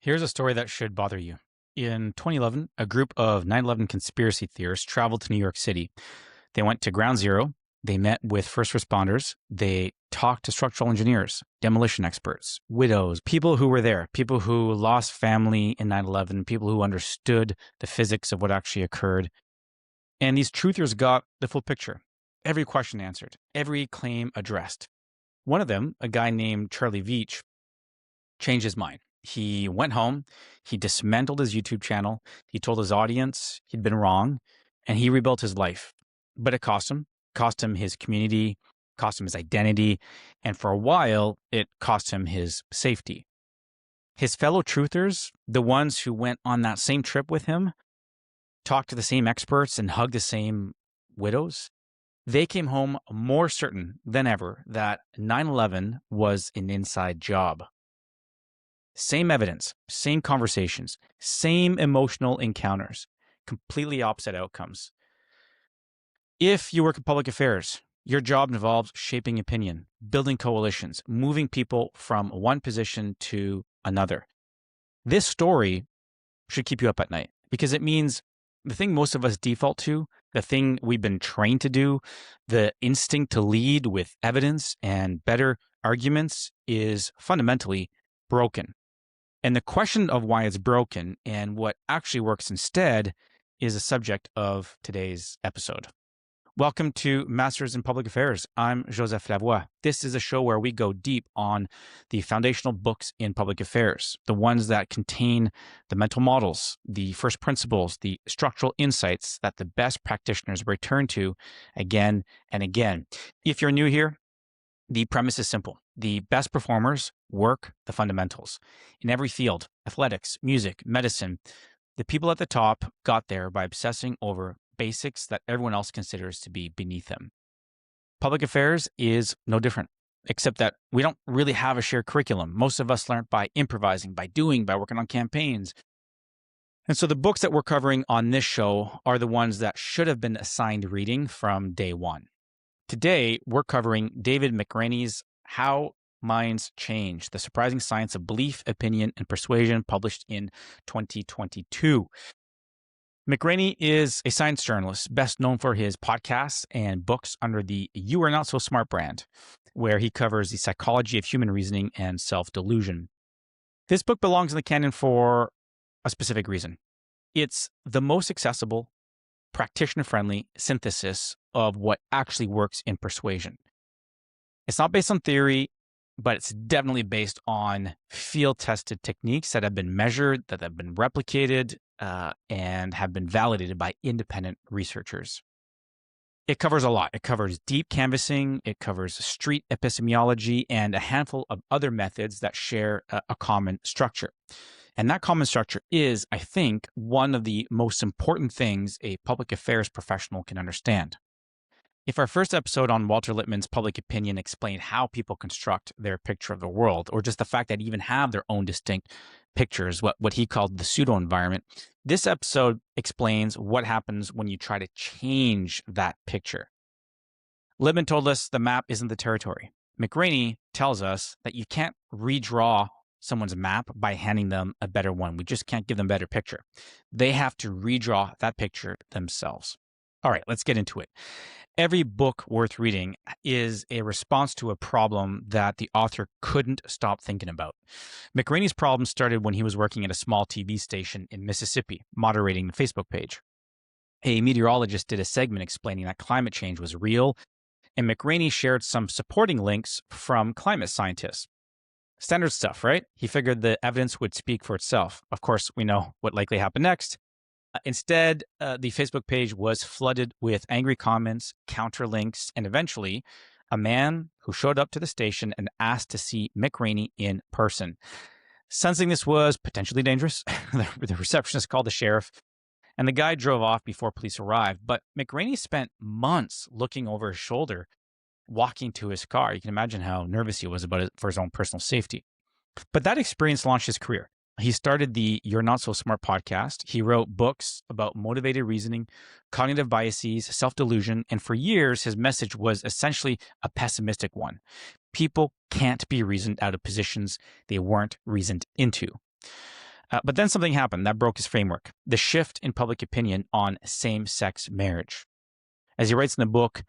Here's a story that should bother you. In 2011, a group of 9/11 conspiracy theorists traveled to New York City. They went to Ground Zero. They met with first responders. They talked to structural engineers, demolition experts, widows, people who were there, people who lost family in 9/11, people who understood the physics of what actually occurred. And these truthers got the full picture. Every question answered, every claim addressed. One of them, a guy named Charlie Veach, changed his mind. He went home, he dismantled his YouTube channel, he told his audience he'd been wrong, and he rebuilt his life. But it cost him his community, cost him his identity, and for a while, it cost him his safety. His fellow truthers, the ones who went on that same trip with him, talked to the same experts and hugged the same widows, they came home more certain than ever that 9/11 was an inside job. Same evidence, same conversations, same emotional encounters, completely opposite outcomes. If you work in public affairs, your job involves shaping opinion, building coalitions, moving people from one position to another. This story should keep you up at night because it means the thing most of us default to, the thing we've been trained to do, the instinct to lead with evidence and better arguments is fundamentally broken. And the question of why it's broken and what actually works instead is the subject of today's episode. Welcome to Masters in Public Affairs. I'm Joseph Lavoie. This is a show where we go deep on the foundational books in public affairs, the ones that contain the mental models, the first principles, the structural insights that the best practitioners return to again and again. If you're new here, the premise is simple. The best performers work the fundamentals. In every field, athletics, music, medicine, the people at the top got there by obsessing over basics that everyone else considers to be beneath them. Public affairs is no different, except that we don't really have a shared curriculum. Most of us learn by improvising, by doing, by working on campaigns. And so the books that we're covering on this show are the ones that should have been assigned reading from day one. Today, we're covering David McRaney's How Minds Change, The Surprising Science of Belief, Opinion, and Persuasion, published in 2022. McRaney is a science journalist, best known for his podcasts and books under the You Are Not So Smart brand, where he covers the psychology of human reasoning and self-delusion. This book belongs in the canon for a specific reason. It's the most accessible, practitioner-friendly synthesis of what actually works in persuasion. It's not based on theory, but it's definitely based on field-tested techniques that have been measured, that have been replicated, and have been validated by independent researchers. It covers a lot. It covers deep canvassing, it covers street epistemology, and a handful of other methods that share a common structure. And that common structure is, I think, one of the most important things a public affairs professional can understand. If our first episode on Walter Lippmann's public opinion explained how people construct their picture of the world, or just the fact that even have their own distinct pictures, what he called the pseudo-environment, this episode explains what happens when you try to change that picture. Lippmann told us the map isn't the territory. McRaney tells us that you can't redraw someone's map by handing them a better one. We just can't give them a better picture. They have to redraw that picture themselves. All right, let's get into it. Every book worth reading is a response to a problem that the author couldn't stop thinking about. McRaney's problem started when he was working at a small TV station in Mississippi, moderating the Facebook page. A meteorologist did a segment explaining that climate change was real, and McRaney shared some supporting links from climate scientists. Standard stuff, right? He figured the evidence would speak for itself. Of course, we know what likely happened next. Instead, the Facebook page was flooded with angry comments, counterlinks, and eventually a man who showed up to the station and asked to see McRaney in person. Sensing this was potentially dangerous, the receptionist called the sheriff, and the guy drove off before police arrived. But McRaney spent months looking over his shoulder, walking to his car. You can imagine how nervous he was about it for his own personal safety. But that experience launched his career. He started the You're Not So Smart podcast. He wrote books about motivated reasoning, cognitive biases, self-delusion, and for years, his message was essentially a pessimistic one. People can't be reasoned out of positions they weren't reasoned into. But then something happened that broke his framework, the shift in public opinion on same-sex marriage. As he writes in the book,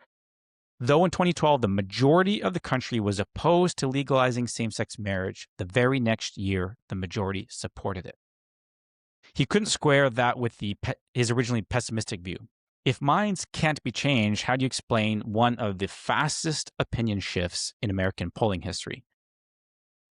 though in 2012 the majority of the country was opposed to legalizing same-sex marriage, the very next year the majority supported it. He couldn't square that with his originally pessimistic view. If minds can't be changed, how do you explain one of the fastest opinion shifts in American polling history?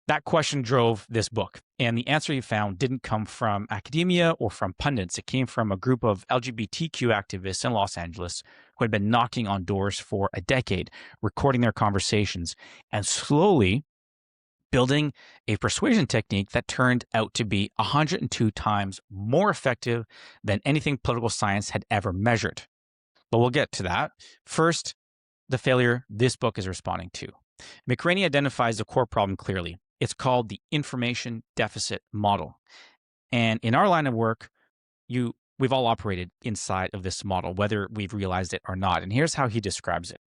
That question drove this book, and the answer he found didn't come from academia or from pundits. It came from a group of LGBTQ activists in Los Angeles who had been knocking on doors for a decade, recording their conversations, and slowly building a persuasion technique that turned out to be 102 times more effective than anything political science had ever measured. But we'll get to that. First, the failure this book is responding to. McRaney identifies the core problem clearly. It's called the information deficit model. And in our line of work, we've all operated inside of this model, whether we've realized it or not. And here's how he describes it.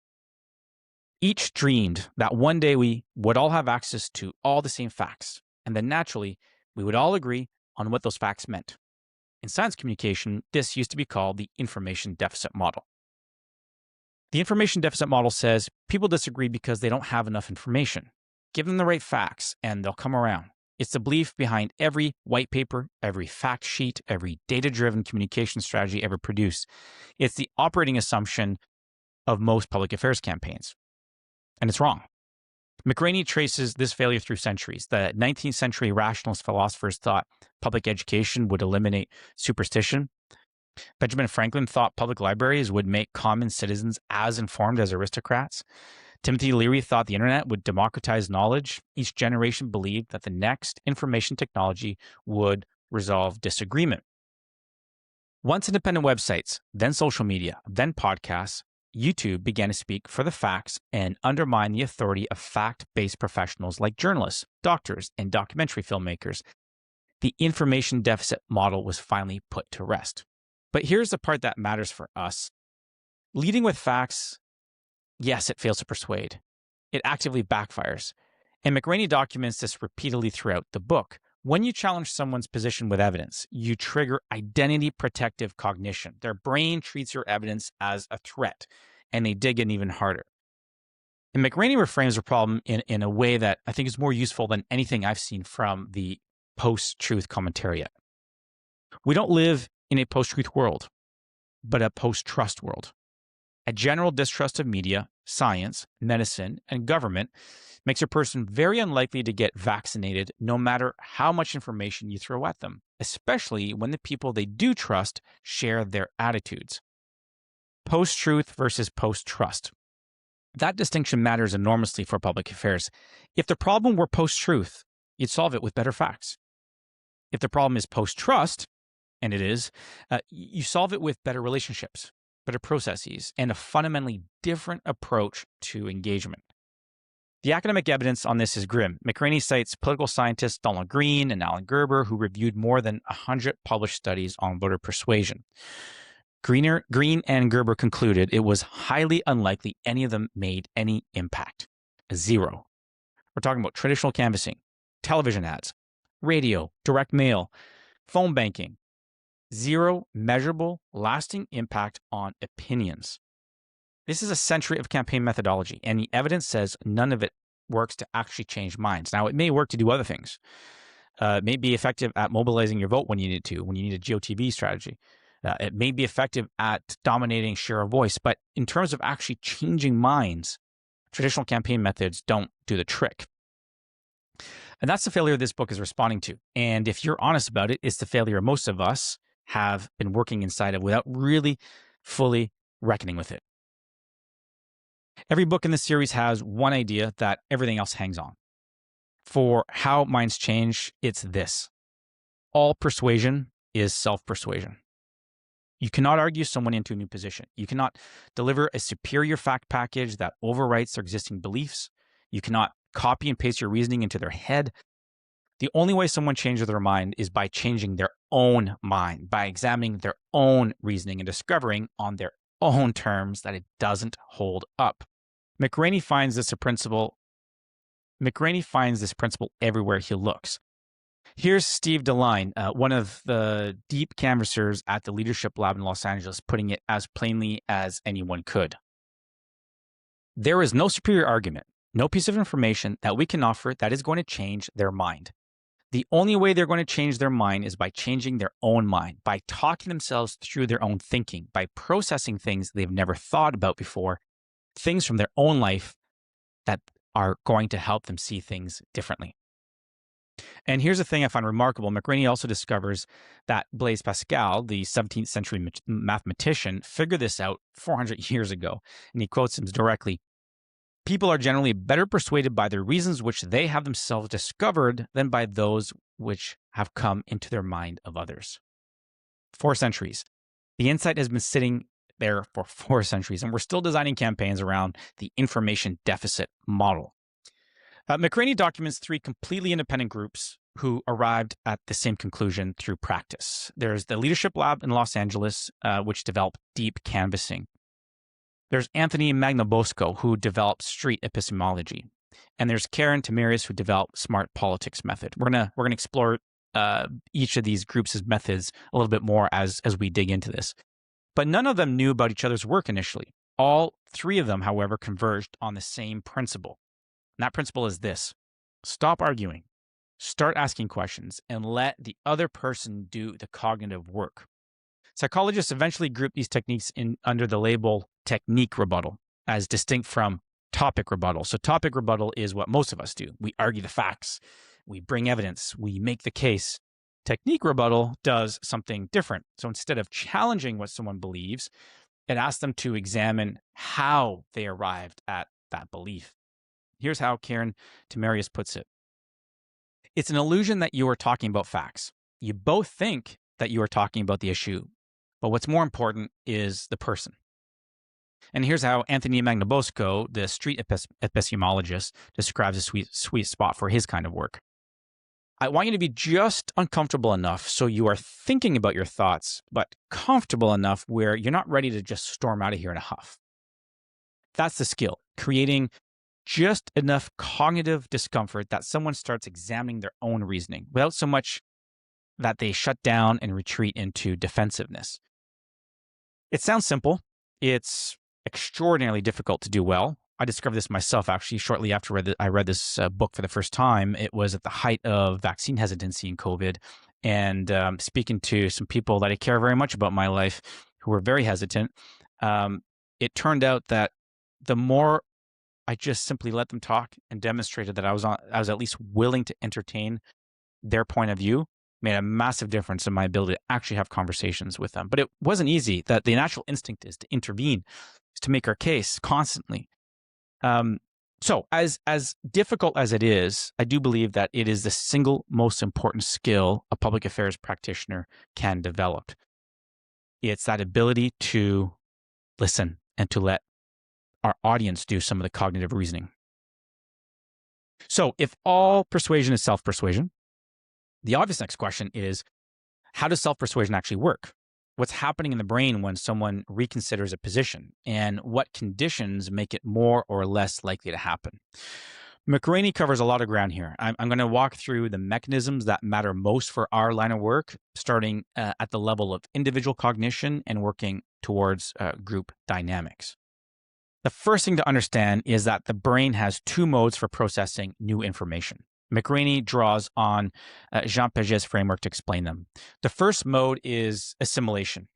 Each dreamed that one day we would all have access to all the same facts, and then naturally, we would all agree on what those facts meant. In science communication, this used to be called the information deficit model. The information deficit model says people disagree because they don't have enough information. Give them the right facts, and they'll come around. It's the belief behind every white paper, every fact sheet, every data-driven communication strategy ever produced. It's the operating assumption of most public affairs campaigns. And it's wrong. McRaney traces this failure through centuries. The 19th century rationalist philosophers thought public education would eliminate superstition. Benjamin Franklin thought public libraries would make common citizens as informed as aristocrats. Timothy Leary thought the internet would democratize knowledge. Each generation believed that the next information technology would resolve disagreement. Once independent websites, then social media, then podcasts, YouTube began to speak for the facts and undermine the authority of fact-based professionals like journalists, doctors, and documentary filmmakers. The information deficit model was finally put to rest. But here's the part that matters for us. Leading with facts, yes, it fails to persuade. It actively backfires. And McRaney documents this repeatedly throughout the book. When you challenge someone's position with evidence, you trigger identity protective cognition. Their brain treats your evidence as a threat, and they dig in even harder. And McRaney reframes the problem in a way that I think is more useful than anything I've seen from the post-truth commentariat. We don't live in a post-truth world, but a post-trust world. A general distrust of media, science, medicine, and government makes a person very unlikely to get vaccinated no matter how much information you throw at them, especially when the people they do trust share their attitudes. Post-truth versus post-trust. That distinction matters enormously for public affairs. If the problem were post-truth, you'd solve it with better facts. If the problem is post-trust, and it is, you solve it with better relationships, better processes, and a fundamentally different approach to engagement. The academic evidence on this is grim. McRaney cites political scientists Donald Green and Alan Gerber, who reviewed more than 100 published studies on voter persuasion. Green and Gerber concluded it was highly unlikely any of them made any impact. Zero. We're talking about traditional canvassing, television ads, radio, direct mail, phone banking. Zero measurable, lasting impact on opinions. This is a century of campaign methodology, and the evidence says none of it works to actually change minds. Now, it may work to do other things. It may be effective at mobilizing your vote when you need to, when you need a GOTV strategy. It may be effective at dominating share of voice, but in terms of actually changing minds, traditional campaign methods don't do the trick. And that's the failure this book is responding to. And if you're honest about it, it's the failure most of us have been working inside of without really fully reckoning with it. Every book in this series has one idea that everything else hangs on. For how minds change, it's this. All persuasion is self-persuasion. You cannot argue someone into a new position. You cannot deliver a superior fact package that overwrites their existing beliefs. You cannot copy and paste your reasoning into their head. The only way someone changes their mind is by changing their own mind, by examining their own reasoning and discovering on their own terms that it doesn't hold up. McRaney finds this principle everywhere he looks. Here's Steve DeLine, one of the deep canvassers at the Leadership Lab in Los Angeles, putting it as plainly as anyone could. There is no superior argument, no piece of information that we can offer that is going to change their mind. The only way they're going to change their mind is by changing their own mind, by talking themselves through their own thinking, by processing things they've never thought about before, things from their own life that are going to help them see things differently. And here's the thing I find remarkable. McRaney also discovers that Blaise Pascal, the 17th century mathematician, figured this out 400 years ago. And he quotes him directly: "People are generally better persuaded by the reasons which they have themselves discovered than by those which have come into their mind of others." 4 centuries. The insight has been sitting there for 4 centuries, and we're still designing campaigns around the information deficit model. McRaney documents 3 completely independent groups who arrived at the same conclusion through practice. There's the Leadership Lab in Los Angeles, which developed deep canvassing. There's Anthony Magnabosco, who developed street epistemology. And there's Karen Tamarius, who developed smart politics method. We're gonna explore each of these groups' methods a little bit more as we dig into this. But none of them knew about each other's work initially. All 3 of them, however, converged on the same principle. And that principle is this: stop arguing, start asking questions, and let the other person do the cognitive work. Psychologists eventually group these techniques under the label technique rebuttal, as distinct from topic rebuttal. So topic rebuttal is what most of us do. We argue the facts, we bring evidence, we make the case. Technique rebuttal does something different. So instead of challenging what someone believes, it asks them to examine how they arrived at that belief. Here's how Karen Tamarius puts it: "It's an illusion that you are talking about facts. You both think that you are talking about the issue, but what's more important is the person." And here's how Anthony Magnabosco, the street epistemologist, describes a sweet spot for his kind of work. "I want you to be just uncomfortable enough so you are thinking about your thoughts, but comfortable enough where you're not ready to just storm out of here in a huff." That's the skill, creating just enough cognitive discomfort that someone starts examining their own reasoning without so much that they shut down and retreat into defensiveness. It sounds simple. It's extraordinarily difficult to do well. I discovered this myself, actually, shortly after I read this book for the first time. It was at the height of vaccine hesitancy in COVID. And speaking to some people that I care very much about in my life who were very hesitant, it turned out that the more I just simply let them talk and demonstrated that I was at least willing to entertain their point of view, made a massive difference in my ability to actually have conversations with them. But it wasn't easy. That the natural instinct is to intervene, is to make our case constantly. So as difficult as it is, I do believe that it is the single most important skill a public affairs practitioner can develop. It's that ability to listen and to let our audience do some of the cognitive reasoning. So if all persuasion is self-persuasion, the obvious next question is, how does self-persuasion actually work? What's happening in the brain when someone reconsiders a position, and what conditions make it more or less likely to happen? McRaney covers a lot of ground here. I'm going to walk through the mechanisms that matter most for our line of work, starting at the level of individual cognition and working towards group dynamics. The first thing to understand is that the brain has 2 modes for processing new information. McRaney draws on Jean Piaget's framework to explain them. The first mode is assimilation.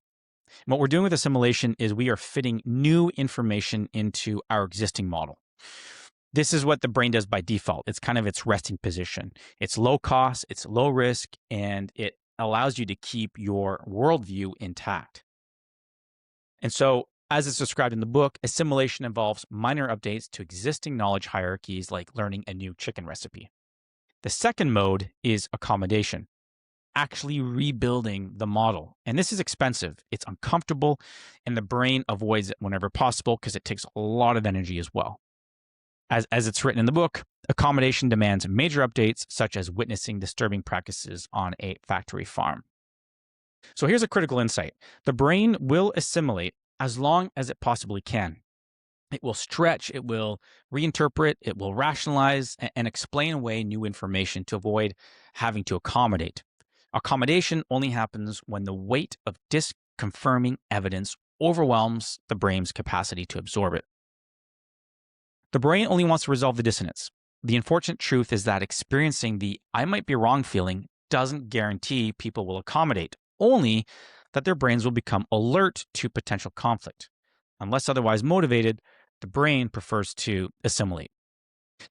And what we're doing with assimilation is we are fitting new information into our existing model. This is what the brain does by default. It's kind of its resting position. It's low cost, it's low risk, and it allows you to keep your worldview intact. And so, as it's described in the book, assimilation involves minor updates to existing knowledge hierarchies, like learning a new chicken recipe. The second mode is accommodation, actually rebuilding the model. And this is expensive, it's uncomfortable, and the brain avoids it whenever possible because it takes a lot of energy as well. As it's written in the book, accommodation demands major updates, such as witnessing disturbing practices on a factory farm. So here's a critical insight. The brain will assimilate as long as it possibly can. It will stretch, it will reinterpret, it will rationalize and explain away new information to avoid having to accommodate. Accommodation only happens when the weight of disconfirming evidence overwhelms the brain's capacity to absorb it. The brain only wants to resolve the dissonance. The unfortunate truth is that experiencing the I might be wrong feeling doesn't guarantee people will accommodate, only that their brains will become alert to potential conflict. Unless otherwise motivated, the brain prefers to assimilate.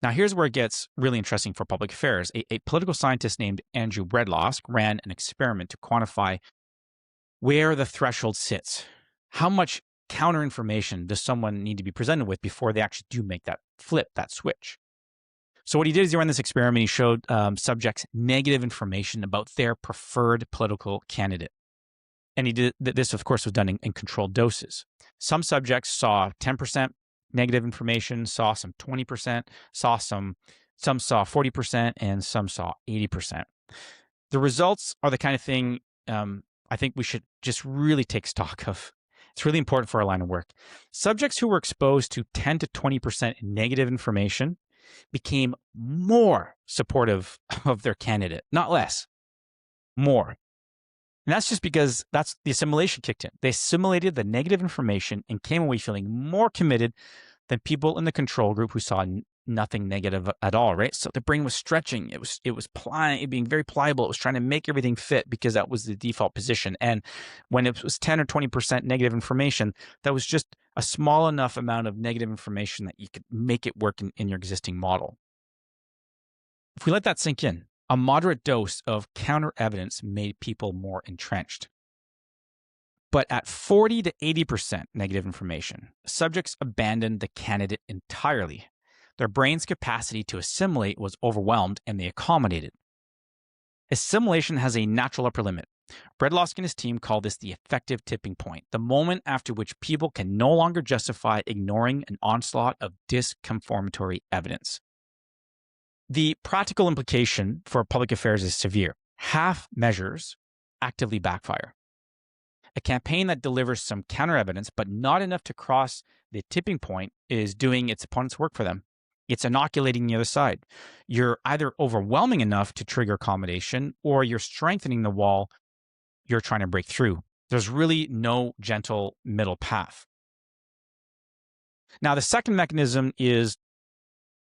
Now, here's where it gets really interesting for public affairs. A political scientist named Andrew Breedlove ran an experiment to quantify where the threshold sits. How much counter information does someone need to be presented with before they actually do make that flip, that switch? So what he did is he ran this experiment. He showed subjects negative information about their preferred political candidate. And he did this, of course, was done in controlled doses. Some subjects saw 10% negative information, saw some 20%, some saw 40%, and some saw 80%. The results are the kind of thing I think we should just really take stock of. It's really important for our line of work. Subjects who were exposed to 10 to 20% negative information became more supportive of their candidate, not less, more. And that's just because that's the assimilation kicked in. They assimilated the negative information and came away feeling more committed than people in the control group who saw nothing negative at all, right? So the brain was stretching. It was being very pliable. It was trying to make everything fit because that was the default position. And when it was 10 or 20% negative information, that was just a small enough amount of negative information that you could make it work in your existing model. If we let that sink in, a moderate dose of counter evidence made people more entrenched. But at 40 to 80% negative information, subjects abandoned the candidate entirely. Their brain's capacity to assimilate was overwhelmed and they accommodated. Assimilation has a natural upper limit. Breedlove and his team call this the effective tipping point, the moment after which people can no longer justify ignoring an onslaught of disconfirmatory evidence. The practical implication for public affairs is severe. Half measures actively backfire. A campaign that delivers some counter evidence, but not enough to cross the tipping point, is doing its opponent's work for them. It's inoculating the other side. You're either overwhelming enough to trigger accommodation, or you're strengthening the wall you're trying to break through. There's really no gentle middle path. Now, the second mechanism is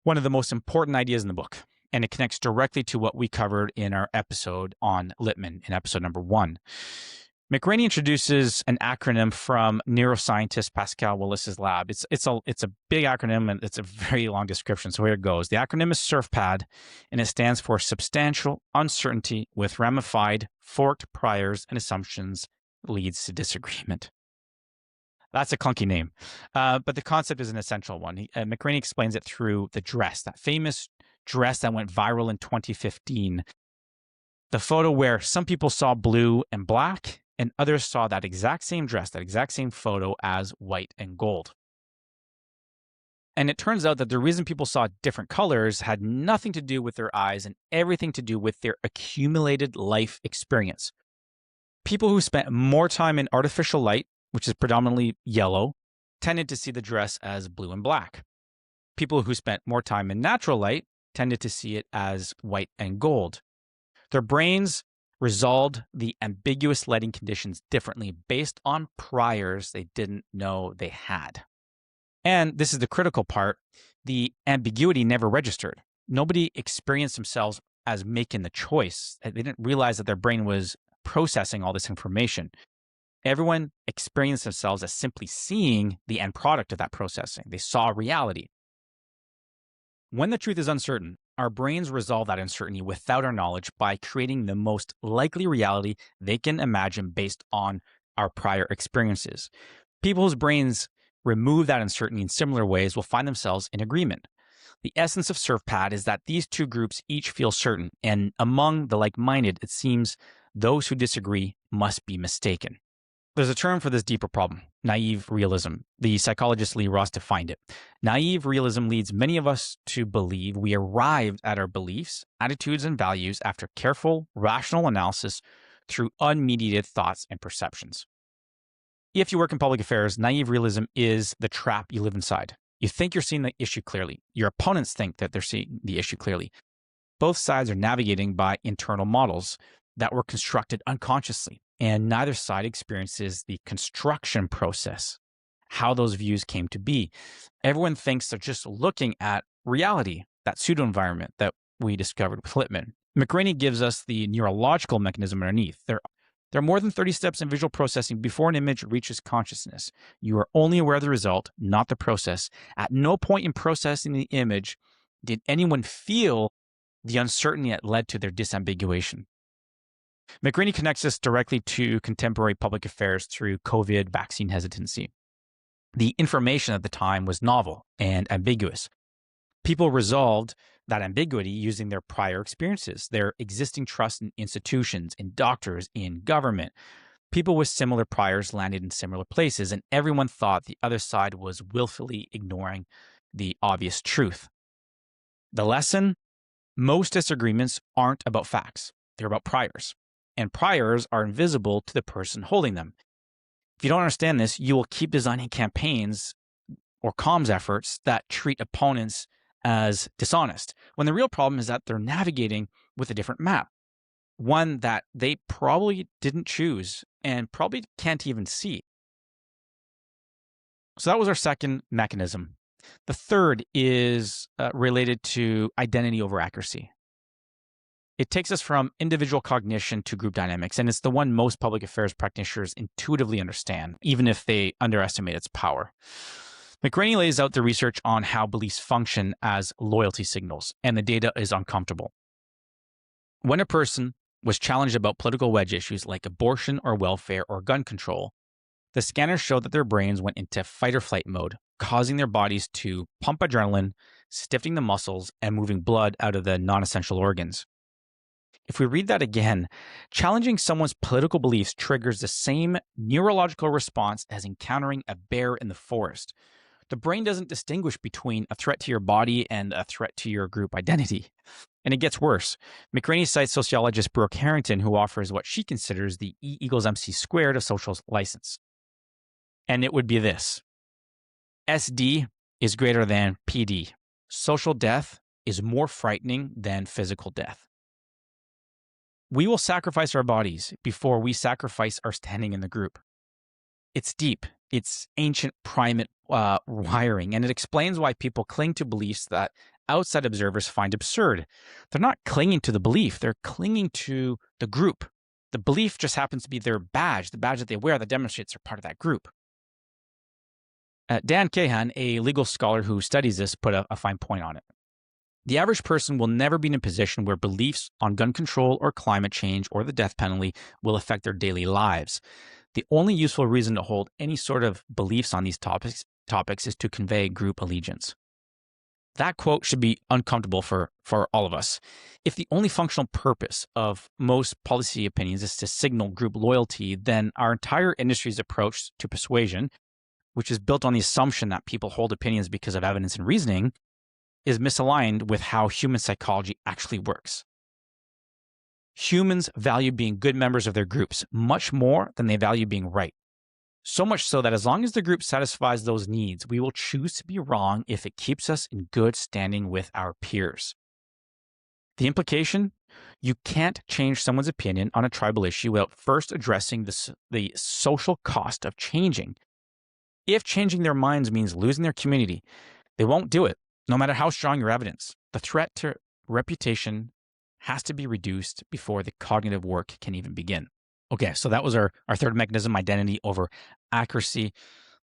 one of the most important ideas in the book, and it connects directly to what we covered in our episode on Lippmann in episode number 1. McRaney introduces an acronym from neuroscientist Pascal Willis's lab. It's a big acronym and it's a very long description. So here it goes. The acronym is SURFPAD, and it stands for Substantial Uncertainty with Ramified Forked Priors and Assumptions Leads to Disagreement. That's a clunky name, but the concept is an essential one. McRaney explains it through the dress, that famous dress that went viral in 2015. The photo where some people saw blue and black, and others saw that exact same dress, that exact same photo as white and gold. And it turns out that the reason people saw different colors had nothing to do with their eyes and everything to do with their accumulated life experience. People who spent more time in artificial light, which is predominantly yellow, tended to see the dress as blue and black. People who spent more time in natural light tended to see it as white and gold. Their brains resolved the ambiguous lighting conditions differently based on priors they didn't know they had. And this is the critical part, the ambiguity never registered. Nobody experienced themselves as making the choice. They didn't realize that their brain was processing all this information. Everyone experienced themselves as simply seeing the end product of that processing. They saw reality. When the truth is uncertain, our brains resolve that uncertainty without our knowledge by creating the most likely reality they can imagine based on our prior experiences. People whose brains remove that uncertainty in similar ways will find themselves in agreement. The essence of SURFPAD is that these two groups each feel certain, and among the like-minded, it seems those who disagree must be mistaken. There's a term for this deeper problem, naive realism. The psychologist Lee Ross defined it. Naive realism leads many of us to believe we arrived at our beliefs, attitudes, and values after careful, rational analysis through unmediated thoughts and perceptions. If you work in public affairs, naive realism is the trap you live inside. You think you're seeing the issue clearly. Your opponents think that they're seeing the issue clearly. Both sides are navigating by internal models that were constructed unconsciously, and neither side experiences the construction process, how those views came to be. Everyone thinks they're just looking at reality, that pseudo-environment that we discovered with Lippmann. McRaney gives us the neurological mechanism underneath. There are more than 30 steps in visual processing before an image reaches consciousness. You are only aware of the result, not the process. At no point in processing the image did anyone feel the uncertainty that led to their disambiguation. McRaney connects us directly to contemporary public affairs through COVID vaccine hesitancy. The information at the time was novel and ambiguous. People resolved that ambiguity using their prior experiences, their existing trust in institutions, in doctors, in government. People with similar priors landed in similar places, and everyone thought the other side was willfully ignoring the obvious truth. The lesson? Most disagreements aren't about facts. They're about priors. And priors are invisible to the person holding them. If you don't understand this, you will keep designing campaigns or comms efforts that treat opponents as dishonest, when the real problem is that they're navigating with a different map, one that they probably didn't choose and probably can't even see. So that was our second mechanism. The third is related to identity over accuracy. It takes us from individual cognition to group dynamics, and it's the one most public affairs practitioners intuitively understand, even if they underestimate its power. McRaney lays out the research on how beliefs function as loyalty signals, and the data is uncomfortable. When a person was challenged about political wedge issues like abortion or welfare or gun control, the scanners showed that their brains went into fight or flight mode, causing their bodies to pump adrenaline, stiffening the muscles, and moving blood out of the non-essential organs. If we read that again, challenging someone's political beliefs triggers the same neurological response as encountering a bear in the forest. The brain doesn't distinguish between a threat to your body and a threat to your group identity. And it gets worse. McRaney cites sociologist Brooke Harrington, who offers what she considers the E equals MC squared of social license. And it would be this. SD is greater than PD. Social death is more frightening than physical death. We will sacrifice our bodies before we sacrifice our standing in the group. It's deep. It's ancient primate wiring, and it explains why people cling to beliefs that outside observers find absurd. They're not clinging to the belief. They're clinging to the group. The belief just happens to be their badge, the badge that they wear that demonstrates they're part of that group. Dan Cahan, a legal scholar who studies this, put a fine point on it. The average person will never be in a position where beliefs on gun control or climate change or the death penalty will affect their daily lives. The only useful reason to hold any sort of beliefs on these topics is to convey group allegiance. That quote should be uncomfortable for all of us. If the only functional purpose of most policy opinions is to signal group loyalty, then our entire industry's approach to persuasion, which is built on the assumption that people hold opinions because of evidence and reasoning, is misaligned with how human psychology actually works. Humans value being good members of their groups much more than they value being right. So much so that as long as the group satisfies those needs, we will choose to be wrong if it keeps us in good standing with our peers. The implication? You can't change someone's opinion on a tribal issue without first addressing the social cost of changing. If changing their minds means losing their community, they won't do it, no matter how strong your evidence. The threat to reputation has to be reduced before the cognitive work can even begin. Okay, so that was our third mechanism, identity over accuracy.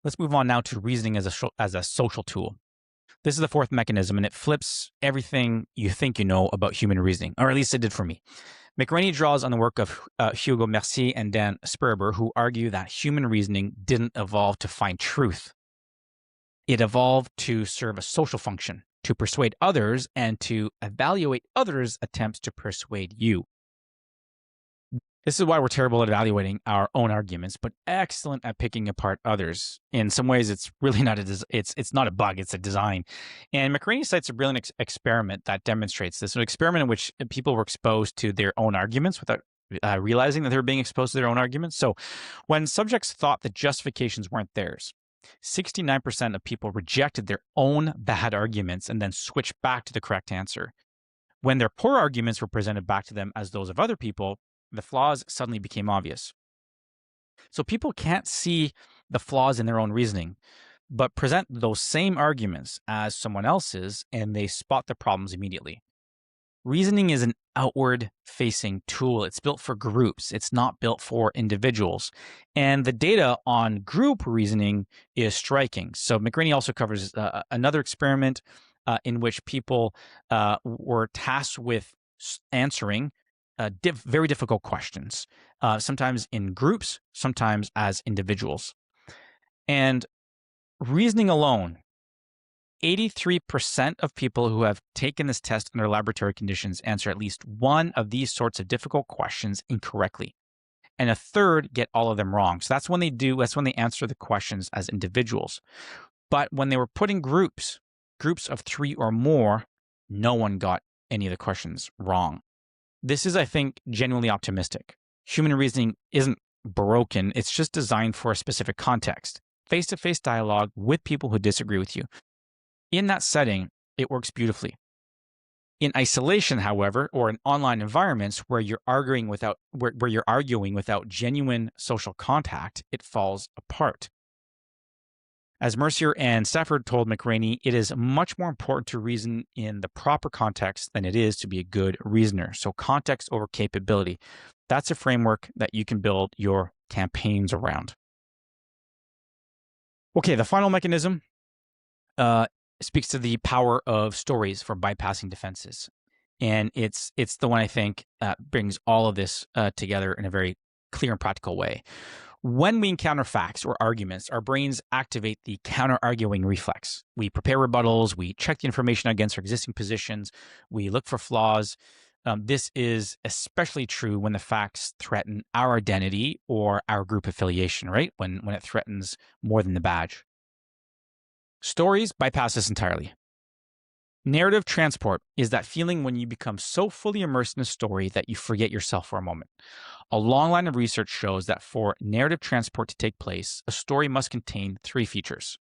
Let's move on now to reasoning as a social tool. This is the fourth mechanism, and it flips everything you think you know about human reasoning, or at least it did for me. McRaney draws on the work of Hugo Mercier and Dan Sperber, who argue that human reasoning didn't evolve to find truth. It evolved to serve a social function, to persuade others, and to evaluate others' attempts to persuade you. This is why we're terrible at evaluating our own arguments, but excellent at picking apart others. In some ways, it's really not it's not a bug; it's a design. And McRaney cites a brilliant experiment that demonstrates this. An experiment in which people were exposed to their own arguments without realizing that they were being exposed to their own arguments. So when subjects thought the justifications weren't theirs, 69% of people rejected their own bad arguments and then switched back to the correct answer. When their poor arguments were presented back to them as those of other people, the flaws suddenly became obvious. So people can't see the flaws in their own reasoning, but present those same arguments as someone else's, and they spot the problems immediately. Reasoning is an outward-facing tool. It's built for groups. It's not built for individuals. And the data on group reasoning is striking. So McRaney also covers another experiment in which people were tasked with answering very difficult questions, sometimes in groups, sometimes as individuals. And reasoning alone, 83% of people who have taken this test under laboratory conditions answer at least one of these sorts of difficult questions incorrectly. And a third get all of them wrong. So that's when they answer the questions as individuals. But when they were put in groups of 3 or more, no one got any of the questions wrong. This is, I think, genuinely optimistic. Human reasoning isn't broken. It's just designed for a specific context. Face-to-face dialogue with people who disagree with you. In that setting, it works beautifully. In isolation, however, or in online environments where you're arguing without genuine social contact, it falls apart. As Mercier and Stafford told McRaney, it is much more important to reason in the proper context than it is to be a good reasoner. So context over capability. That's a framework that you can build your campaigns around. Okay, the final mechanism speaks to the power of stories for bypassing defenses. And it's the one I think brings all of this together in a very clear and practical way. When we encounter facts or arguments, our brains activate the counter-arguing reflex. We prepare rebuttals, we check the information against our existing positions, we look for flaws. This is especially true when the facts threaten our identity or our group affiliation, right? When it threatens more than the badge. Stories bypass this entirely. Narrative transport is that feeling when you become so fully immersed in a story that you forget yourself for a moment. A long line of research shows that for narrative transport to take place, a story must contain 3 features.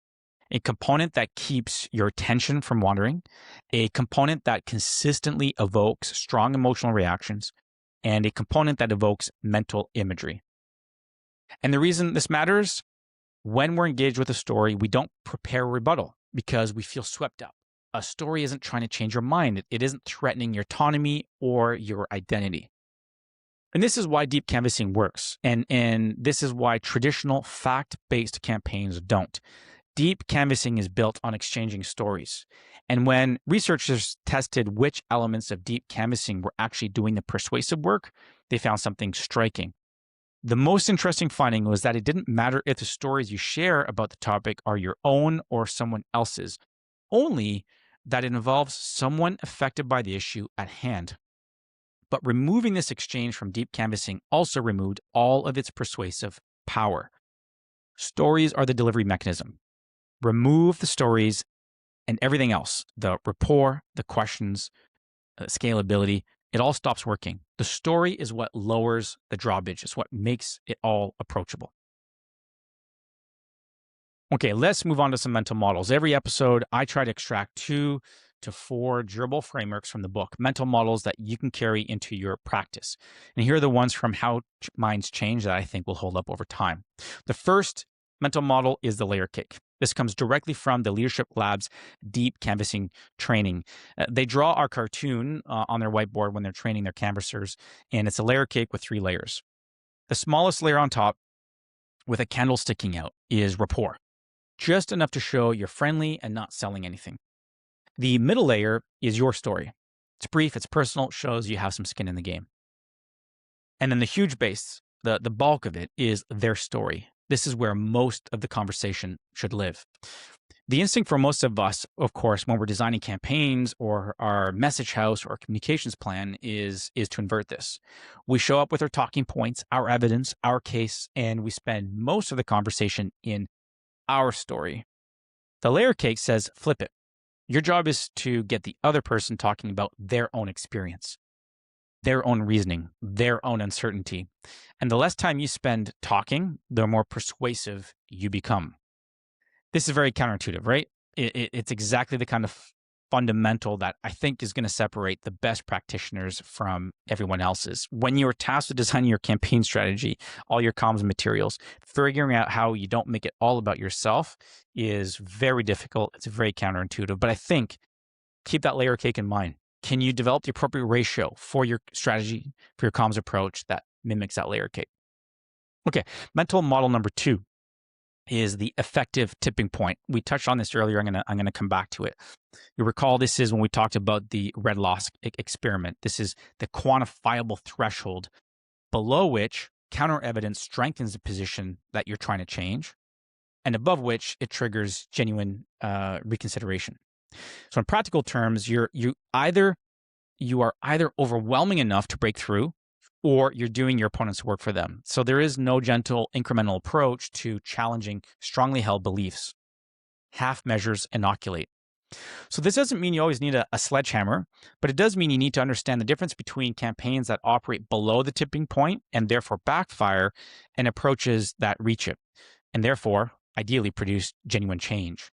A component that keeps your attention from wandering, a component that consistently evokes strong emotional reactions, and a component that evokes mental imagery. And the reason this matters, when we're engaged with a story, we don't prepare a rebuttal because we feel swept up. A story isn't trying to change your mind. It isn't threatening your autonomy or your identity. And this is why deep canvassing works. And this is why traditional fact-based campaigns don't. Deep canvassing is built on exchanging stories. And when researchers tested which elements of deep canvassing were actually doing the persuasive work, they found something striking. The most interesting finding was that it didn't matter if the stories you share about the topic are your own or someone else's, only that it involves someone affected by the issue at hand. But removing this exchange from deep canvassing also removed all of its persuasive power. Stories are the delivery mechanism. Remove the stories and everything else, the rapport, the questions, scalability, it all stops working. The story is what lowers the drawbridge. It's what makes it all approachable. Okay, let's move on to some mental models. Every episode, I try to extract 2 to 4 durable frameworks from the book, mental models that you can carry into your practice. And here are the ones from How Minds Change that I think will hold up over time. The first mental model is the layer cake. This comes directly from the Leadership Lab's deep canvassing training. They draw our cartoon on their whiteboard when they're training their canvassers, and it's a layer cake with 3 layers. The smallest layer on top, with a candle sticking out, is rapport. Just enough to show you're friendly and not selling anything. The middle layer is your story. It's brief, it's personal, it shows you have some skin in the game. And then the huge base, the bulk of it, is their story. This is where most of the conversation should live. The instinct for most of us, of course, when we're designing campaigns or our message house or communications plan is to invert this. We show up with our talking points, our evidence, our case, and we spend most of the conversation in our story. The layer cake says, flip it. Your job is to get the other person talking about their own experience. their own reasoning, their own uncertainty. And the less time you spend talking, the more persuasive you become. This is very counterintuitive, right? It's exactly the kind of fundamental that I think is going to separate the best practitioners from everyone else's. When you're tasked with designing your campaign strategy, all your comms materials, figuring out how you don't make it all about yourself is very difficult. It's very counterintuitive. But I think keep that layer cake in mind. Can you develop the appropriate ratio for your strategy, for your comms approach that mimics that layer cake? Okay, mental model number 2 is the effective tipping point. We touched on this earlier. I'm gonna come back to it. You recall this is when we talked about the red loss experiment. This is the quantifiable threshold below which counter evidence strengthens the position that you're trying to change, and above which it triggers genuine reconsideration. So in practical terms, you are either overwhelming enough to break through, or you're doing your opponent's work for them. So there is no gentle incremental approach to challenging strongly held beliefs. Half measures inoculate. So this doesn't mean you always need a sledgehammer, but it does mean you need to understand the difference between campaigns that operate below the tipping point and therefore backfire, and approaches that reach it, and therefore ideally produce genuine change.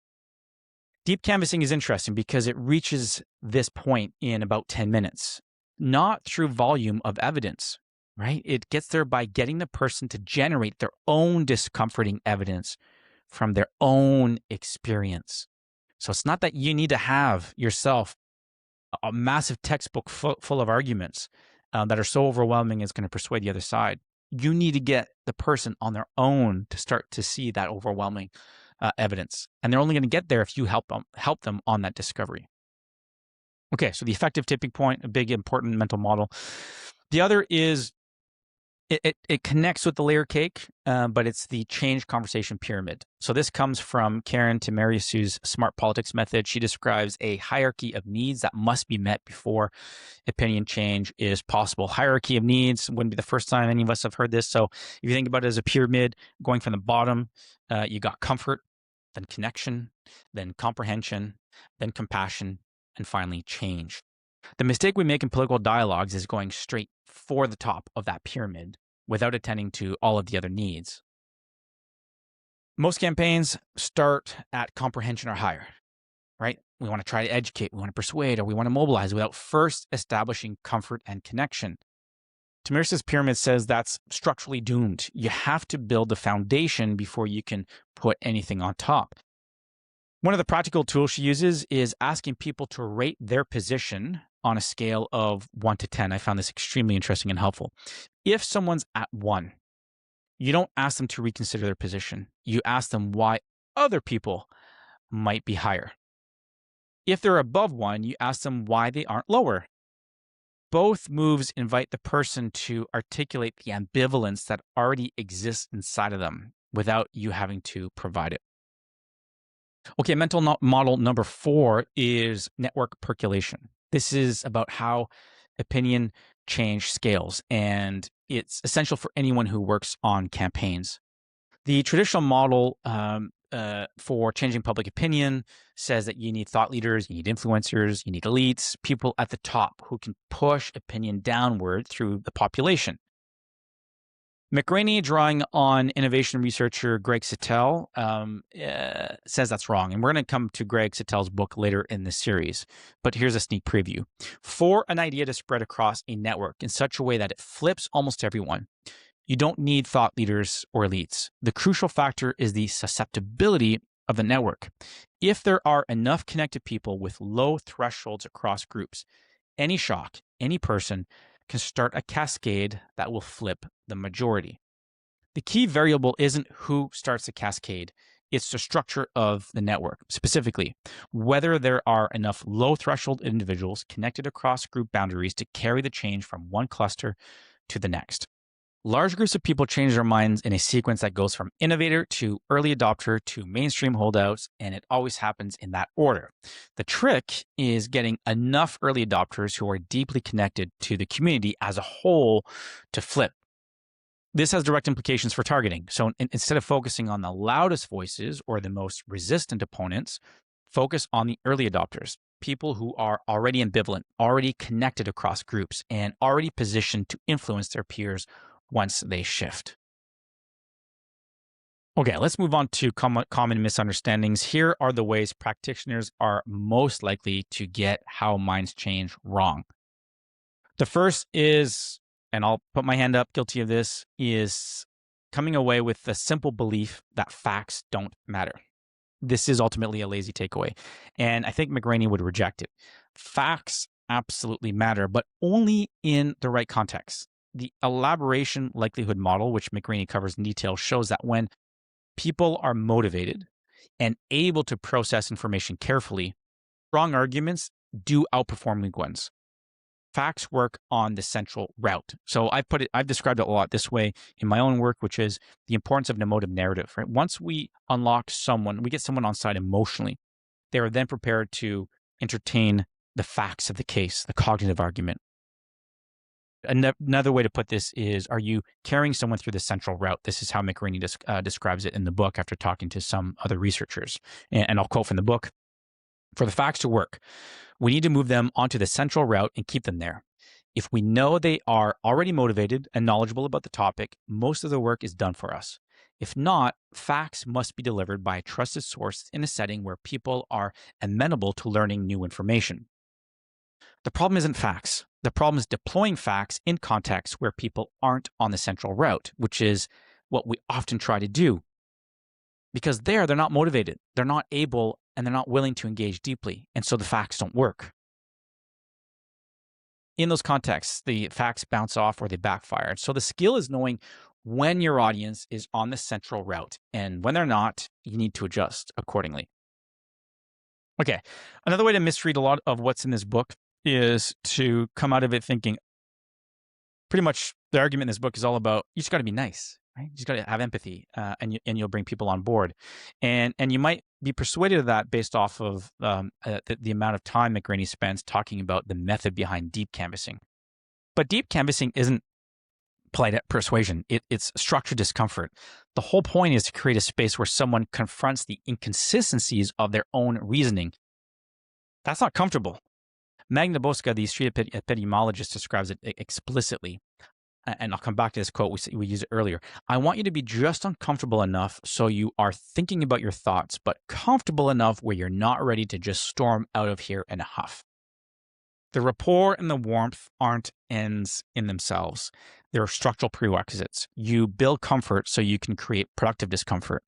Deep canvassing is interesting because it reaches this point in about 10 minutes, not through volume of evidence, right? It gets there by getting the person to generate their own discomforting evidence from their own experience. So it's not that you need to have yourself a massive textbook full of arguments that are so overwhelming it's going to persuade the other side. You need to get the person on their own to start to see that overwhelming evidence. And they're only going to get there if you help them on that discovery. Okay, so the effective tipping point, a big important mental model. The other is, it connects with the layer cake, but it's the change conversation pyramid. So this comes from Karen Tamariusu's Smart Politics method. She describes a hierarchy of needs that must be met before opinion change is possible. Hierarchy of needs wouldn't be the first time any of us have heard this. So if you think about it as a pyramid, going from the bottom, you got comfort, then connection, then comprehension, then compassion, and finally change. The mistake we make in political dialogues is going straight for the top of that pyramid without attending to all of the other needs. Most campaigns start at comprehension or higher, right? We want to try to educate, we want to persuade, or we want to mobilize without first establishing comfort and connection. Tamariusu's pyramid says that's structurally doomed. You have to build the foundation before you can put anything on top. One of the practical tools she uses is asking people to rate their position on a scale of 1 to 10. I found this extremely interesting and helpful. If someone's at 1, you don't ask them to reconsider their position. You ask them why other people might be higher. If they're above 1, you ask them why they aren't lower. Both moves invite the person to articulate the ambivalence that already exists inside of them without you having to provide it. Okay, mental model number 4 is network percolation. This is about how opinion change scales, and it's essential for anyone who works on campaigns. The traditional model for changing public opinion says that you need thought leaders, you need influencers, you need elites, people at the top who can push opinion downward through the population. McRaney, drawing on innovation researcher Greg Sittel, says that's wrong. And we're going to come to Greg Sittel's book later in the series. But here's a sneak preview. For an idea to spread across a network in such a way that it flips almost everyone, you don't need thought leaders or elites. The crucial factor is the susceptibility of the network. If there are enough connected people with low thresholds across groups, any shock, any person can start a cascade that will flip the majority. The key variable isn't who starts the cascade, it's the structure of the network, specifically whether there are enough low threshold individuals connected across group boundaries to carry the change from one cluster to the next. Large groups of people change their minds in a sequence that goes from innovator to early adopter to mainstream holdouts, and it always happens in that order. The trick is getting enough early adopters who are deeply connected to the community as a whole to flip. This has direct implications for targeting. So instead of focusing on the loudest voices or the most resistant opponents, focus on the early adopters. people who are already ambivalent, already connected across groups, and already positioned to influence their peers once they shift. Okay, let's move on to common misunderstandings. Here are the ways practitioners are most likely to get how minds change wrong. The first is, and I'll put my hand up, guilty of this, is coming away with the simple belief that facts don't matter. This is ultimately a lazy takeaway, and I think McRaney would reject it. Facts absolutely matter, but only in the right context. The elaboration likelihood model, which McRaney covers in detail, shows that when people are motivated and able to process information carefully, strong arguments do outperform weak ones. Facts work on the central route. So I've described it a lot this way in my own work, which is the importance of an emotive narrative, right? Once we unlock someone, we get someone on side emotionally, they are then prepared to entertain the facts of the case, the cognitive argument. Another way to put this is, are you carrying someone through the central route? This is how McRaney describes it in the book after talking to some other researchers. And I'll quote from the book, "For the facts to work, we need to move them onto the central route and keep them there. If we know they are already motivated and knowledgeable about the topic, most of the work is done for us. If not, facts must be delivered by a trusted source in a setting where people are amenable to learning new information." The problem isn't facts. The problem is deploying facts in contexts where people aren't on the central route, which is what we often try to do. Because they're not motivated, they're not able, and they're not willing to engage deeply, and so the facts don't work. In those contexts, the facts bounce off or they backfire. So the skill is knowing when your audience is on the central route, and when they're not, you need to adjust accordingly. Okay, another way to misread a lot of what's in this book is to come out of it thinking pretty much the argument in this book is all about you just got to be nice, right? You just got to have empathy, and you'll bring people on board, and you might be persuaded of that based off of the amount of time McRaney spends talking about the method behind deep canvassing. But deep canvassing isn't polite persuasion; it's structured discomfort. The whole point is to create a space where someone confronts the inconsistencies of their own reasoning. That's not comfortable. Magna Bosca, the street epidemiologist, describes it explicitly. And I'll come back to this quote, we used it earlier. "I want you to be just uncomfortable enough so you are thinking about your thoughts, but comfortable enough where you're not ready to just storm out of here in a huff." The rapport and the warmth aren't ends in themselves. They're structural prerequisites. You build comfort so you can create productive discomfort.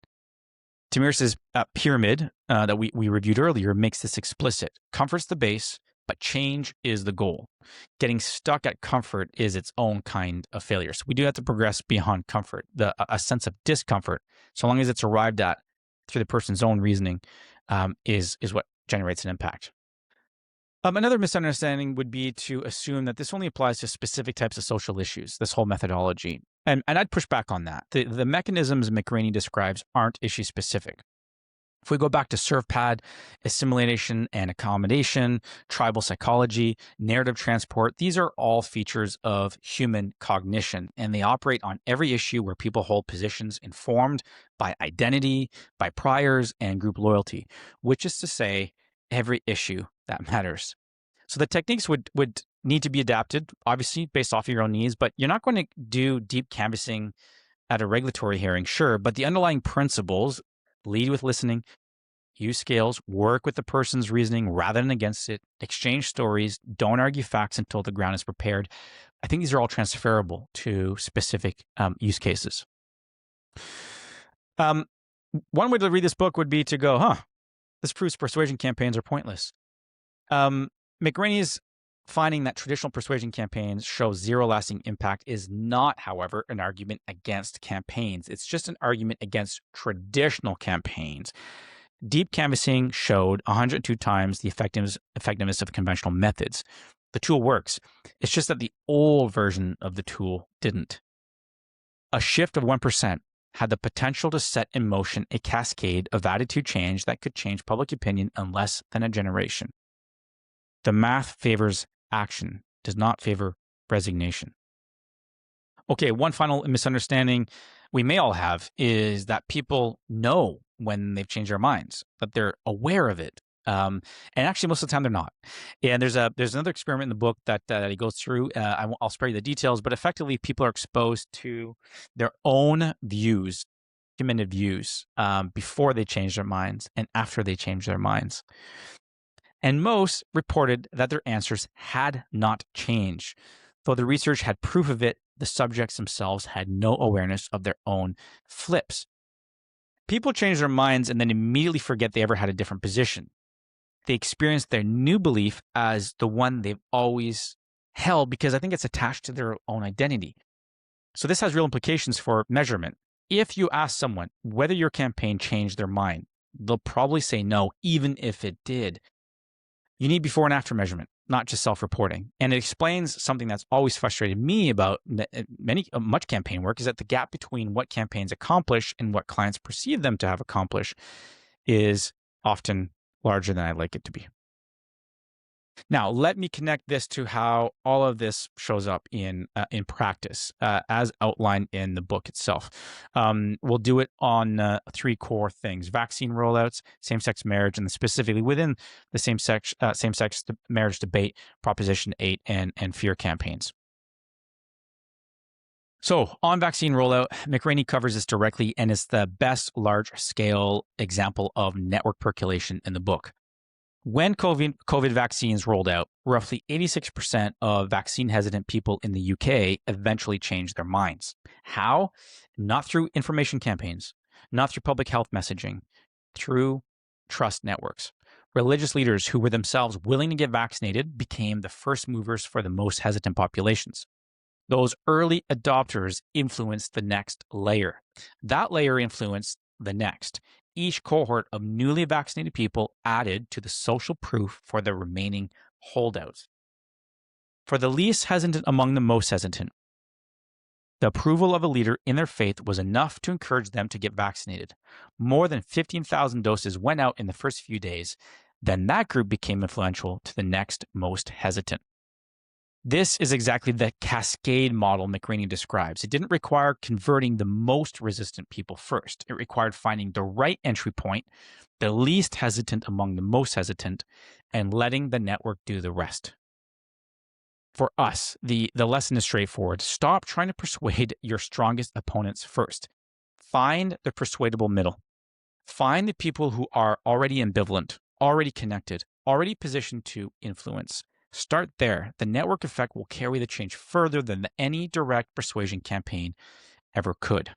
Tamiris's pyramid that we reviewed earlier makes this explicit. Comfort's the base, but change is the goal. Getting stuck at comfort is its own kind of failure. So we do have to progress beyond comfort. A sense of discomfort, so long as it's arrived at through the person's own reasoning, is what generates an impact. Another misunderstanding would be to assume that this only applies to specific types of social issues, this whole methodology. And I'd push back on that. The mechanisms McRaney describes aren't issue specific. If we go back to SERVPAD, assimilation and accommodation, tribal psychology, narrative transport, these are all features of human cognition, and they operate on every issue where people hold positions informed by identity, by priors, and group loyalty, which is to say, every issue that matters. So the techniques would need to be adapted, obviously, based off of your own needs, but you're not going to do deep canvassing at a regulatory hearing, sure, but the underlying principles: lead with listening, use scales, work with the person's reasoning rather than against it, exchange stories, don't argue facts until the ground is prepared. I think these are all transferable to specific use cases. One way to read this book would be to go, this proves persuasion campaigns are pointless. McRaney's finding that traditional persuasion campaigns show zero lasting impact is not, however, an argument against campaigns. It's just an argument against traditional campaigns. Deep canvassing showed 102 times the effectiveness of conventional methods. The tool works. It's just that the old version of the tool didn't. A shift of 1% had the potential to set in motion a cascade of attitude change that could change public opinion in less than a generation. The math favors action, does not favor resignation. Okay, one final misunderstanding we may all have is that people know when they've changed their minds, that they're aware of it, And actually, most of the time they're not. And there's another experiment in the book that he goes through. I'll spare you the details, but effectively, people are exposed to their own views, recommended views, before they change their minds and after they change their minds. And most reported that their answers had not changed. Though the research had proof of it, the subjects themselves had no awareness of their own flips. People change their minds and then immediately forget they ever had a different position. They experience their new belief as the one they've always held because I think it's attached to their own identity. So this has real implications for measurement. If you ask someone whether your campaign changed their mind, they'll probably say no, even if it did. You need before and after measurement, not just self-reporting. And it explains something that's always frustrated me about much campaign work is that the gap between what campaigns accomplish and what clients perceive them to have accomplished is often larger than I'd like it to be. Now, let me connect this to how all of this shows up in practice, as outlined in the book itself. We'll do it on 3 core things: vaccine rollouts, same-sex marriage, and specifically within the same-sex marriage debate, Proposition 8, and fear campaigns. So on vaccine rollout, McRaney covers this directly, and it's the best large-scale example of network percolation in the book. When COVID vaccines rolled out, roughly 86% of vaccine-hesitant people in the UK eventually changed their minds. How? Not through information campaigns, not through public health messaging, through trust networks. Religious leaders who were themselves willing to get vaccinated became the first movers for the most hesitant populations. Those early adopters influenced the next layer. That layer influenced the next. Each cohort of newly vaccinated people added to the social proof for the remaining holdouts. For the least hesitant among the most hesitant, the approval of a leader in their faith was enough to encourage them to get vaccinated. More than 15,000 doses went out in the first few days. Then that group became influential to the next most hesitant. This is exactly the cascade model McRaney describes. It didn't require converting the most resistant people first. It required finding the right entry point, the least hesitant among the most hesitant, and letting the network do the rest. For us, the lesson is straightforward. Stop trying to persuade your strongest opponents first. Find the persuadable middle. Find the people who are already ambivalent, already connected, already positioned to influence. Start there. The network effect will carry the change further than any direct persuasion campaign ever could.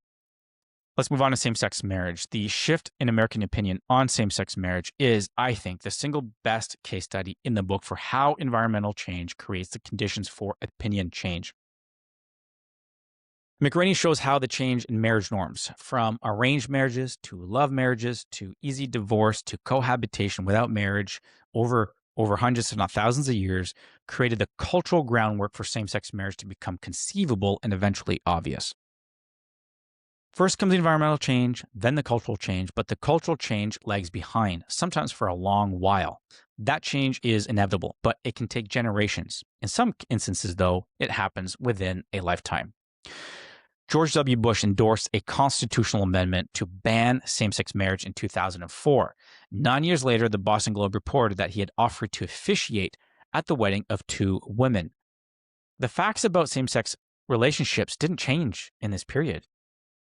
Let's move on to same-sex marriage. The shift in American opinion on same-sex marriage is, I think, the single best case study in the book for how environmental change creates the conditions for opinion change. McRaney shows how the change in marriage norms, from arranged marriages to love marriages to easy divorce to cohabitation without marriage over hundreds, if not thousands of years, created the cultural groundwork for same-sex marriage to become conceivable and eventually obvious. First comes the environmental change, then the cultural change, but the cultural change lags behind, sometimes for a long while. That change is inevitable, but it can take generations. In some instances, though, it happens within a lifetime. George W. Bush endorsed a constitutional amendment to ban same-sex marriage in 2004. 9 years later, the Boston Globe reported that he had offered to officiate at the wedding of 2 women. The facts about same-sex relationships didn't change in this period.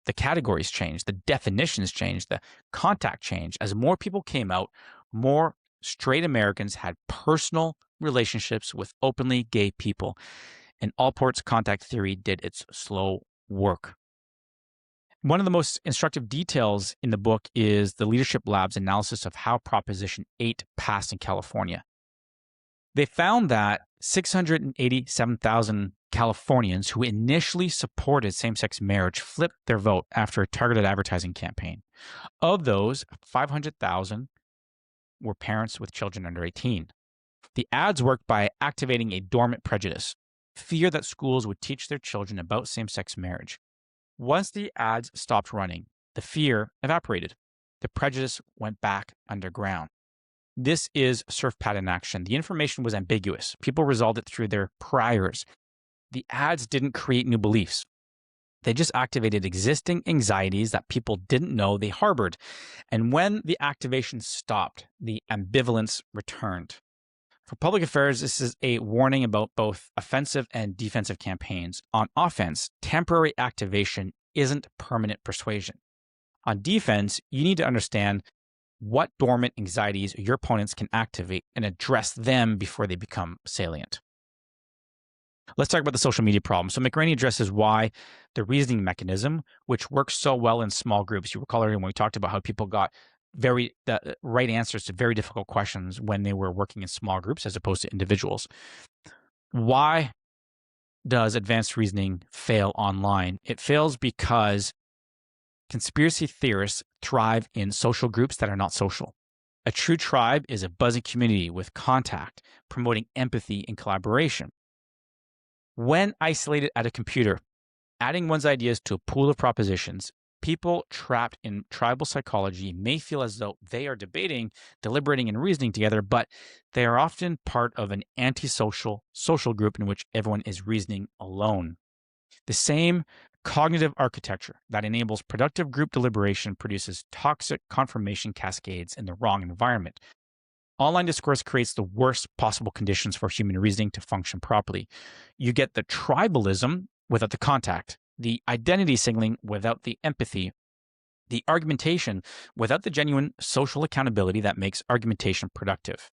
The categories changed, the definitions changed, the contact changed. As more people came out, more straight Americans had personal relationships with openly gay people, and Allport's contact theory did its slow work. One of the most instructive details in the book is the Leadership Lab's analysis of how Proposition 8 passed in California. They found that 687,000 Californians who initially supported same-sex marriage flipped their vote after a targeted advertising campaign. Of those, 500,000 were parents with children under 18. The ads worked by activating a dormant prejudice, fear that schools would teach their children about same-sex marriage. Once the ads stopped running, the fear evaporated. The prejudice went back underground. This is surf pad in action. The information was ambiguous. People resolved it through their priors. The ads didn't create new beliefs. They just activated existing anxieties that people didn't know they harbored. And when the activation stopped, the ambivalence returned. For public affairs, this is a warning about both offensive and defensive campaigns. On offense, temporary activation isn't permanent persuasion. On defense, you need to understand what dormant anxieties your opponents can activate and address them before they become salient. Let's talk about the social media problem. So McRaney addresses why the reasoning mechanism, which works so well in small groups. You recall earlier when we talked about how people got the right answers to very difficult questions when they were working in small groups as opposed to individuals. Why does advanced reasoning fail online? It fails because conspiracy theorists thrive in social groups that are not social. A true tribe is a buzzing community with contact, promoting empathy and collaboration. When isolated at a computer, adding one's ideas to a pool of propositions, people trapped in tribal psychology may feel as though they are debating, deliberating, and reasoning together, but they are often part of an antisocial social group in which everyone is reasoning alone. The same cognitive architecture that enables productive group deliberation produces toxic confirmation cascades in the wrong environment. Online discourse creates the worst possible conditions for human reasoning to function properly. You get the tribalism without the contact, the identity signaling without the empathy, the argumentation without the genuine social accountability that makes argumentation productive.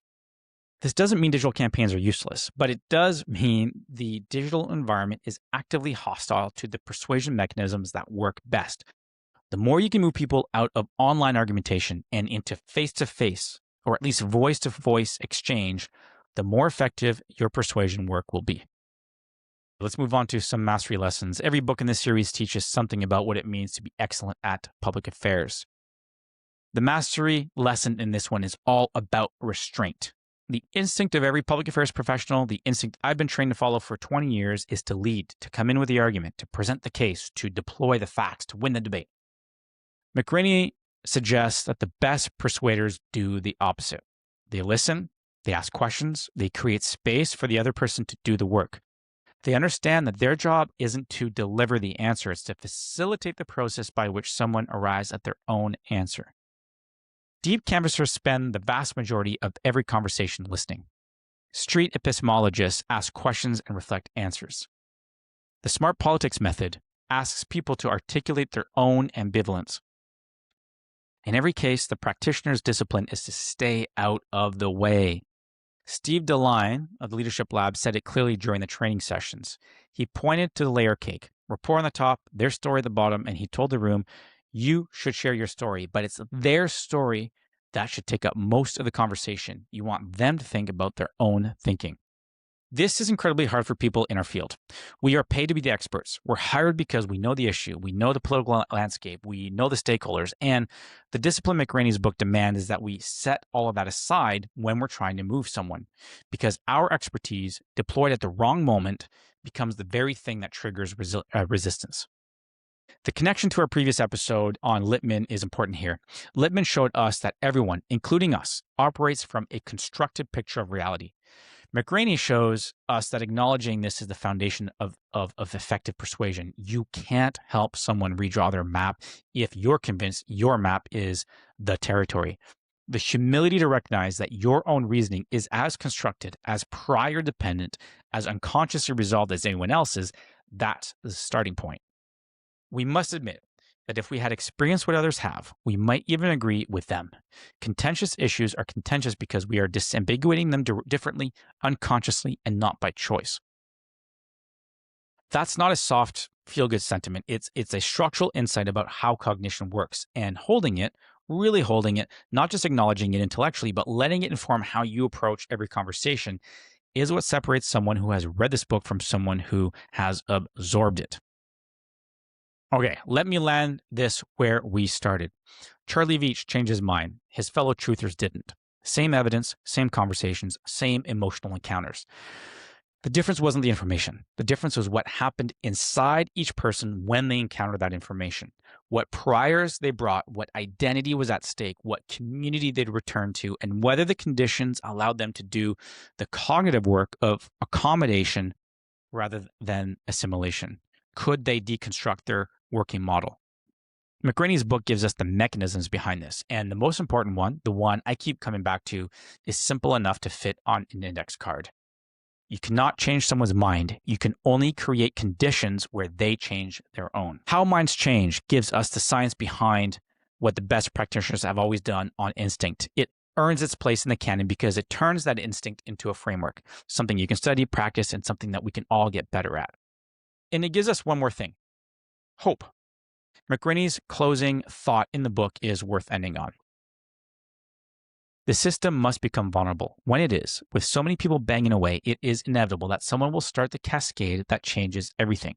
This doesn't mean digital campaigns are useless, but it does mean the digital environment is actively hostile to the persuasion mechanisms that work best. The more you can move people out of online argumentation and into face-to-face, or at least voice-to-voice exchange, the more effective your persuasion work will be. Let's move on to some mastery lessons. Every book in this series teaches something about what it means to be excellent at public affairs. The mastery lesson in this one is all about restraint. The instinct of every public affairs professional, the instinct I've been trained to follow for 20 years, is to lead, to come in with the argument, to present the case, to deploy the facts, to win the debate. McRaney suggests that the best persuaders do the opposite. They listen, they ask questions, they create space for the other person to do the work. They understand that their job isn't to deliver the answer, it's to facilitate the process by which someone arrives at their own answer. Deep canvassers spend the vast majority of every conversation listening. Street epistemologists ask questions and reflect answers. The smart politics method asks people to articulate their own ambivalence. In every case, the practitioner's discipline is to stay out of the way. Steve DeLine of the Leadership Lab said it clearly during the training sessions. He pointed to the layer cake, rapport on the top, their story at the bottom, and he told the room, you should share your story, but it's their story that should take up most of the conversation. You want them to think about their own thinking. This is incredibly hard for people in our field. We are paid to be the experts. We're hired because we know the issue, we know the political landscape, we know the stakeholders, and the discipline McRaney's book demands is that we set all of that aside when we're trying to move someone, because our expertise deployed at the wrong moment becomes the very thing that triggers resistance. The connection to our previous episode on Lippmann is important here. Lippmann showed us that everyone, including us, operates from a constructed picture of reality. McRaney shows us that acknowledging this is the foundation of effective persuasion. You can't help someone redraw their map if you're convinced your map is the territory. The humility to recognize that your own reasoning is as constructed, as prior dependent, as unconsciously resolved as anyone else's, that's the starting point. We must admit that if we had experienced what others have, we might even agree with them. Contentious issues are contentious because we are disambiguating them differently, unconsciously, and not by choice. That's not a soft, feel-good sentiment. It's a structural insight about how cognition works, and holding it, really holding it, not just acknowledging it intellectually, but letting it inform how you approach every conversation is what separates someone who has read this book from someone who has absorbed it. Okay, let me land this where we started. Charlie Veitch changed his mind. His fellow truthers didn't. Same evidence, same conversations, same emotional encounters. The difference wasn't the information. The difference was what happened inside each person when they encountered that information. What priors they brought, what identity was at stake, what community they'd return to, and whether the conditions allowed them to do the cognitive work of accommodation rather than assimilation. Could they deconstruct their working model? McRaney's book gives us the mechanisms behind this. And the most important one, the one I keep coming back to, is simple enough to fit on an index card. You cannot change someone's mind. You can only create conditions where they change their own. How minds change gives us the science behind what the best practitioners have always done on instinct. It earns its place in the canon because it turns that instinct into a framework, something you can study, practice, and something that we can all get better at. And it gives us one more thing: hope. McRaney's closing thought in the book is worth ending on. The system must become vulnerable. When it is, with so many people banging away, it is inevitable that someone will start the cascade that changes everything.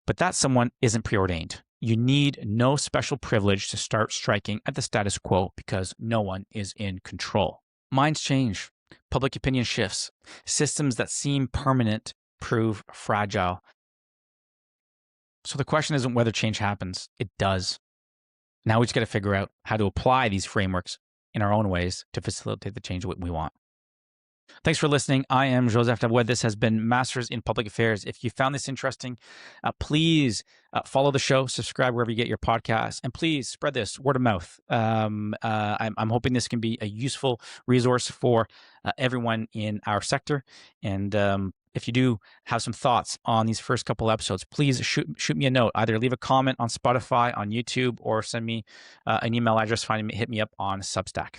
But that someone isn't preordained. You need no special privilege to start striking at the status quo because no one is in control. Minds change. Public opinion shifts. Systems that seem permanent prove fragile. So the question isn't whether change happens. It does. Now we just got to figure out how to apply these frameworks in our own ways to facilitate the change we want. Thanks for listening. I am Joseph Davois. This has been Masters in Public Affairs. If you found this interesting, please follow the show, subscribe wherever you get your podcasts, and please spread this word of mouth. I'm hoping this can be a useful resource for everyone in our sector. And if you do have some thoughts on these first couple episodes, please shoot me a note. Either leave a comment on Spotify, on YouTube, or send me an email address. Hit me up on Substack.